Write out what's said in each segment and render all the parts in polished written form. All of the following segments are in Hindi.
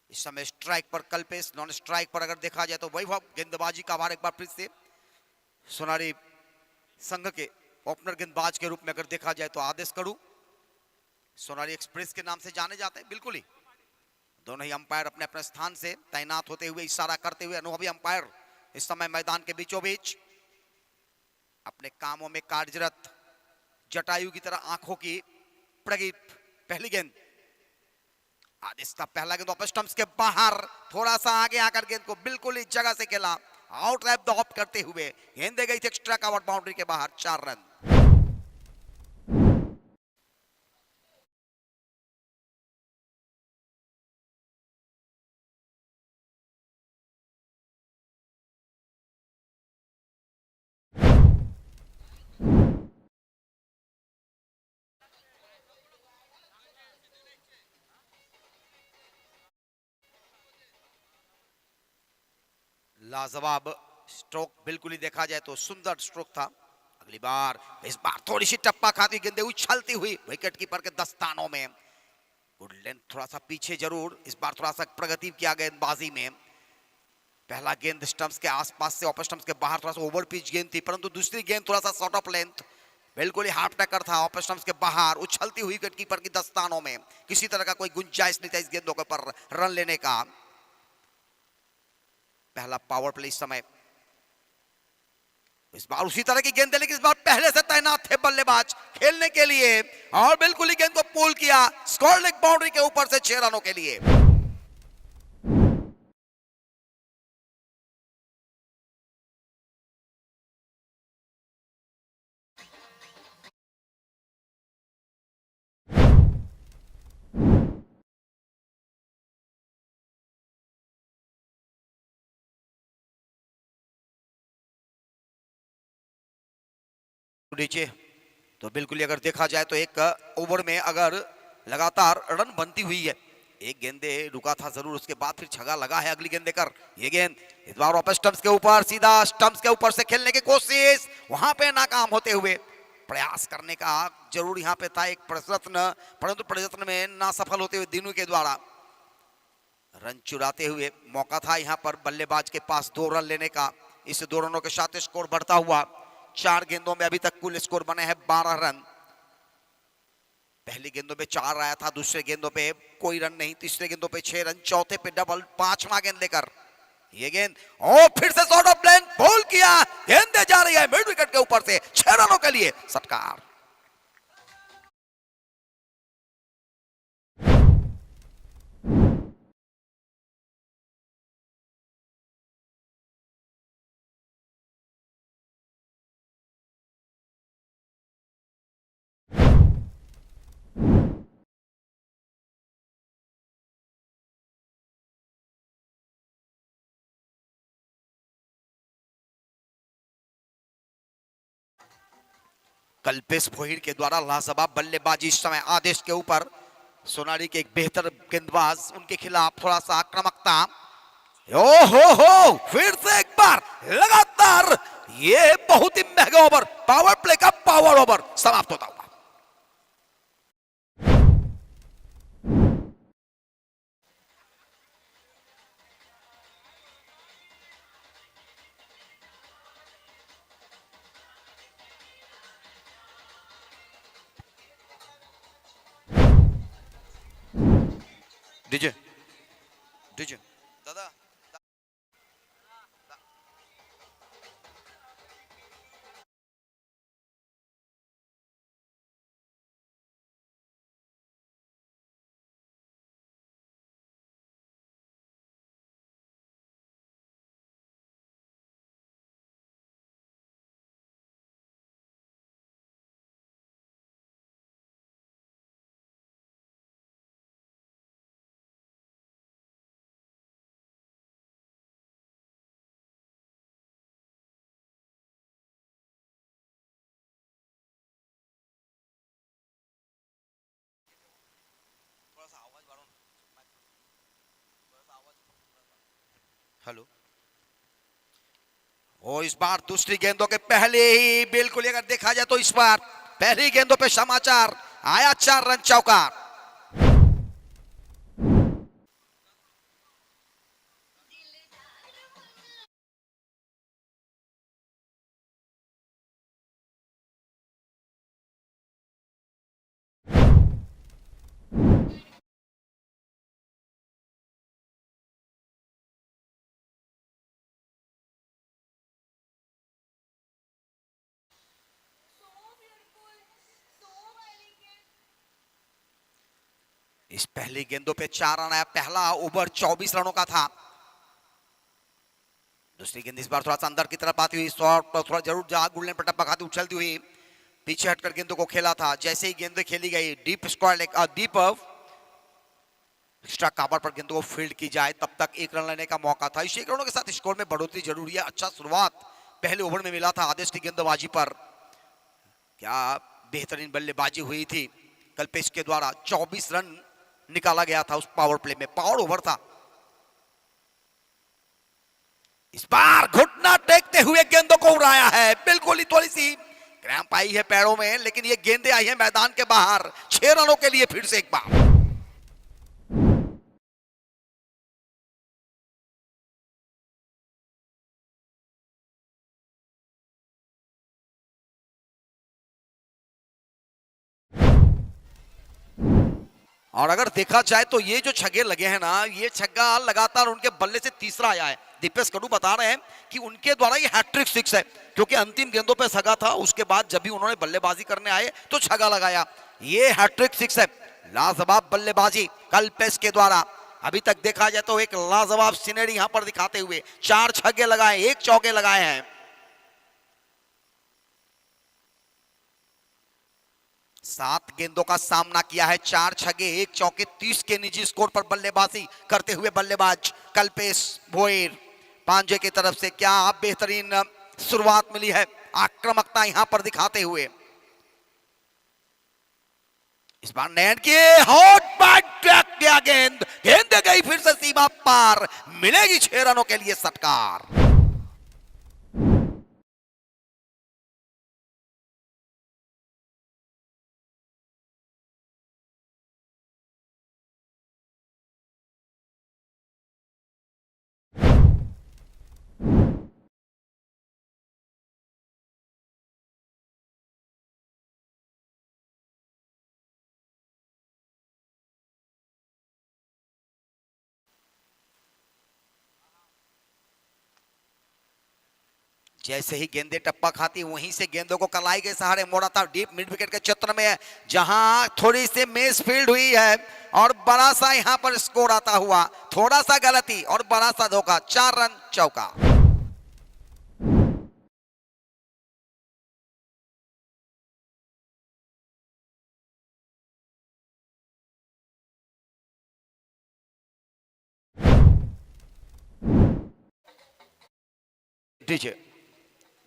इस समय स्ट्राइक पर कल्पेश, नॉन स्ट्राइक पर अगर देखा जाए तो वैभव। गेंदबाजी का आभार एक बार फिर से सोनारी संघ के ओपनर गेंदबाज के रूप में अगर देखा जाए तो आदेश करूं, सोनारी एक्सप्रेस के नाम से जाने जाते हैं। बिल्कुल ही दोनों ही अंपायर अपने अपने स्थान से तैनात होते हुए, इशारा करते हुए अनुभवी अंपायर इस समय मैदान के बीचों बीच अपने कामों में कार्यरत, जटायु की तरह आंखों की प्रदीप। पहली गेंद, आदेश का पहला गेंद वापस स्टंप्स के बाहर, थोड़ा सा आगे आकर गेंद को बिल्कुल ही जगह से खेला, आउट रैप द ऑफ करते हुए गेंद दे गई थी एक्स्ट्रा कवर बाउंड्री के बाहर, 4 रन। लाजवाब स्ट्रोक, बिल्कुल ही देखा जाए तो सुंदर स्ट्रोक था। अगली बार, इस बार थोड़ी सी टप्पा खाती गेंदें उछलती हुई विकेट कीपर के दस्तानों में। गुड लेंथ, थोड़ा सा पीछे जरूर, इस बार थोड़ा सा प्रगति किया गेंदबाजी में। पहला गेंद स्टंप्स के आसपास से ऑफ स्टंप्स के बाहर, थोड़ा सा ओवर पिच गेंद थी, परंतु दूसरी गेंद थोड़ा सा शॉर्ट ऑफ लेंथ, बिल्कुल ही हाफ टक्कर था, ऑफ स्टंप्स के बाहर उछलती हुई विकेट कीपर की दस्तानों में। किसी तरह का कोई गुंजाइश नहीं था इस गेंदों के पर रन लेने का। पहला पावर प्ले इस समय, इस बार उसी तरह की गेंद, लेकिन इस बार पहले से तैनात थे बल्लेबाज खेलने के लिए और बिल्कुल ही गेंद को पुल किया स्क्वायर लेग बाउंड्री के ऊपर से 6 रनों के लिए। नीचे तो बिल्कुल ही अगर देखा जाए तो एक ओवर में अगर लगातार रन बनती हुई है, एक गेंदे रुका था जरूर, उसके बाद फिर छगा लगा है अगली गेंद देकर। ये गेंद इस बार वापस स्टंप्स के ऊपर, सीधा स्टंप्स के ऊपर से खेलने की कोशिश, वहां पे नाकाम होते हुए। प्रयास करने का जरूर यहां पे था एक प्रयत्न, परंतु प्रयत्न में ना सफल होते हुए दिनू के द्वारा रन चुराते हुए मौका था यहां पर बल्लेबाज के पास 2 रन लेने का। इस 2 रनों के साथ स्कोर बढ़ता हुआ 4 गेंदों में अभी तक कुल स्कोर बने हैं 12 रन। पहली गेंदों पे 4 आया था, दूसरे गेंदों पे कोई रन नहीं, तीसरे गेंदों पे 6 रन, चौथे पे डबल, 5वां गेंद लेकर ये गेंद और फिर से शॉर्ट ऑफ लेंथ बॉल किया, गेंद दे जा रही है मिड विकेट के ऊपर से, 6 रनों के लिए सटकार। कल्पेश भोहिर के द्वारा लाजवाब बल्लेबाजी इस समय आदेश के ऊपर। सोनारी के एक बेहतर गेंदबाज, उनके खिलाफ थोड़ा सा आक्रामकता। ओ हो, फिर से एक बार लगातार ये बहुत ही महंगा ओवर, पावर प्ले का पावर ओवर समाप्त होता हुआ। डीजे डीजे दादा, हेलो। और इस बार दूसरी गेंदों के पहले ही बिल्कुल अगर देखा जाए तो इस बार पहली गेंदों पे समाचार आया, 4 रन चौका। इस पहली गेंदों पे 4 रन आया, पहला ओवर 24 रनों का था। दूसरी गेंद इस बार थोड़ा सा अंदर की तरफ आती हुई, थोड़ा जरूर जहां गुल्ले पर टप्पा खाती उछलती हुई पीछे हटकर गेंदों को खेला था। जैसे ही गेंदें खेली गई deep square deep extra cover पर गेंदों को फील्ड की जाए, तब तक 1 रन लेने का मौका था। इस 1 रनों के साथ स्कोर में बढ़ोतरी जरूरी है। अच्छा शुरुआत पहले ओवर में मिला था आदेश की गेंदबाजी पर। क्या बेहतरीन बल्लेबाजी हुई थी कल्पेश के द्वारा। 24 रन निकाला गया था उस पावर प्ले में, पावर ओवर था। इस बार घुटना टेकते हुए गेंदों को उड़ाया है, बिल्कुल ही थोड़ी सी क्रैम्प आई है पैरों में, लेकिन ये गेंदें आई है मैदान के बाहर। 6 रनों के लिए फिर से एक बार। और अगर देखा जाए तो ये जो छक्के लगे हैं ना, ये छक्का लगातार उनके बल्ले से तीसरा आया है। दीपेश कडू बता रहे हैं कि उनके द्वारा ये हैट्रिक 6 है, क्योंकि अंतिम गेंदों पे छक्का था, उसके बाद जब भी उन्होंने बल्लेबाजी करने आए तो छक्का लगाया। ये हैट्रिक 6 है। लाजवाब बल्लेबाजी कल्पेश के द्वारा। अभी तक देखा जाए तो एक लाजवाब सिनेरी यहां पर दिखाते हुए 4 छक्के लगाए, 1 चौके लगाए हैं। 7 गेंदों का सामना किया है, 4 छक्के 1 चौके, 30 के निजी स्कोर पर बल्लेबाजी करते हुए बल्लेबाज कल्पेश भोयर। पांजे की तरफ से क्या बेहतरीन शुरुआत मिली है, आक्रामकता यहां पर दिखाते हुए। इस बार नैन की हॉट बैट ट्रैक किया, गेंद गई फिर से सीमा पार, मिलेगी 6 रनों के लिए षटकार। जैसे ही गेंदे टप्पा खाती वहीं से गेंदों को कलाई के सहारे मोड़ा था डीप मिड विकेट के क्षेत्र में, जहां थोड़ी सी मिस फील्ड हुई है और बड़ा सा यहां पर स्कोर आता हुआ, थोड़ा सा गलती और बड़ा सा धोखा। 4 रन चौका। डीजे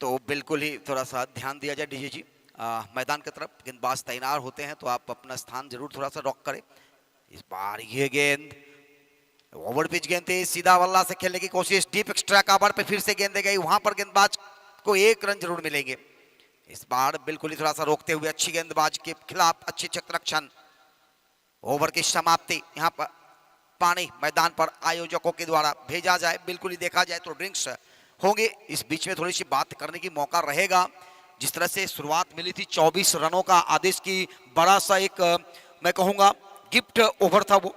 तो बिल्कुल ही थोड़ा सा ध्यान दिया जाए डीजे जी। मैदान की तरफ गेंदबाज तैनात होते हैं तो आप अपना स्थान जरूर थोड़ा सा रॉक करें। इस बार ये गेंद ओवर पिच गेंद थी, सीधा बल्ला से खेलने की कोशिश, डीप एक्स्ट्रा कवर पे फिर से गेंद गई, वहां पर गेंदबाज को 1 रन जरूर मिलेंगे। इस बार बिल्कुल ही थोड़ा सा रोकते हुए अच्छी गेंदबाज के खिलाफ अच्छी क्षेत्ररक्षण। ओवर की समाप्ति यहां पर पानी मैदान पर आयोजकों के द्वारा भेजा जाए, बिल्कुल ही देखा जाए तो ड्रिंक्स होंगे। इस बीच में थोड़ी सी बात करने की मौका रहेगा। जिस तरह से शुरुआत मिली थी 24 रनों का आदेश की, बड़ा सा एक मैं कहूंगा गिफ्ट ओवर था, वो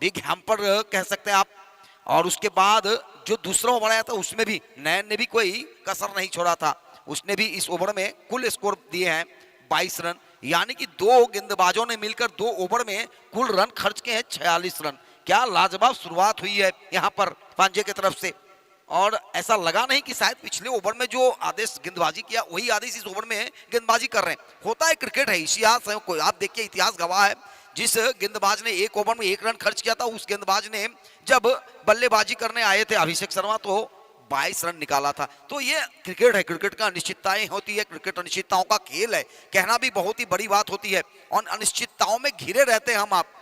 बिग हैम्पर कह सकते हैं आप। और उसके बाद जो दूसरा ओवर आया था उसमें भी नैन ने भी कोई कसर नहीं छोड़ा था, उसने भी इस ओवर में कुल स्कोर दिए हैं 22 रन, यानी कि 2 गेंदबाजों ने मिलकर 2 ओवर में कुल रन खर्च के हैं 46 रन। क्या लाजवाब शुरुआत हुई है यहां पर पांजे की तरफ से। और ऐसा लगा नहीं कि शायद पिछले ओवर में जो आदेश गेंदबाजी किया वही आदेश इस ओवर में गेंदबाजी कर रहे हैं। होता है, क्रिकेट है, इतिहास है, कोई आप देखिए इतिहास गवाह है। जिस गेंदबाज ने 1 ओवर में 1 रन खर्च किया था, उस गेंदबाज ने जब बल्लेबाजी करने आए थे अभिषेक शर्मा तो 22 रन निकाला था। तो ये क्रिकेट है, क्रिकेट का अनिश्चितताएं होती है, क्रिकेट अनिश्चितताओं का खेल है, कहना भी बहुत ही बड़ी बात होती है। और अनिश्चितताओं में घिरे रहते हैं हम आप,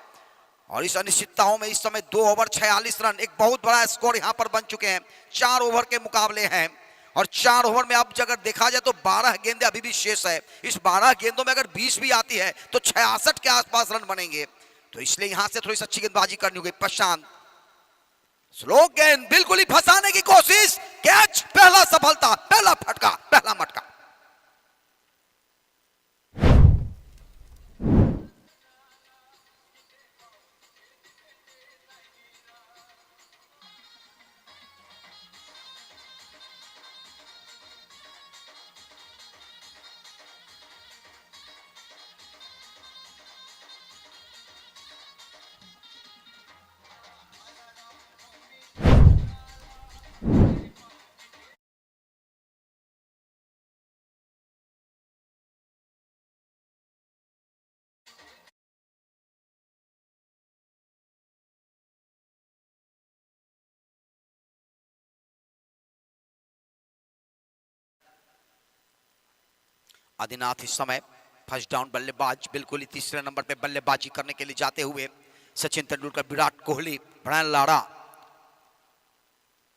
और इस अनिश्चितताओं में इस समय 2 ओवर 46 रन एक बहुत बड़ा स्कोर यहां पर बन चुके हैं। 4 ओवर के मुकाबले हैं और 4 ओवर में अब अगर देखा जाए तो 12 गेंदें अभी भी शेष है। इस 12 गेंदों में अगर 20 भी आती है तो 66 के आसपास रन बनेंगे। तो इसलिए यहां से थोड़ी सी अच्छी गेंदबाजी करनी होगी। प्रशांत स्लो गेंद बिल्कुल ही फंसाने की कोशिश, कैच, पहला सफलता, पहला फटका, पहला मटका। आदिनाथ इस समय फर्स्ट डाउन बल्लेबाज, बिल्कुल ही तीसरे नंबर पे बल्लेबाजी करने के लिए जाते हुए Sachin Tendulkar, Virat Kohli, Brian Lara,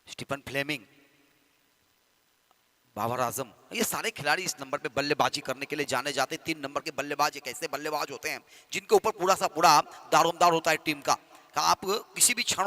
Stephen Fleming, Babar Azam, ये सारे खिलाड़ी इस नंबर पे बल्लेबाजी करने के लिए जाने जाते। 3 नंबर के बल्लेबाज एक ऐसे बल्लेबाज होते हैं जिनके ऊपर पूरा सा पूरा दारोमदार होता है टीम का। आप किसी भी क्षण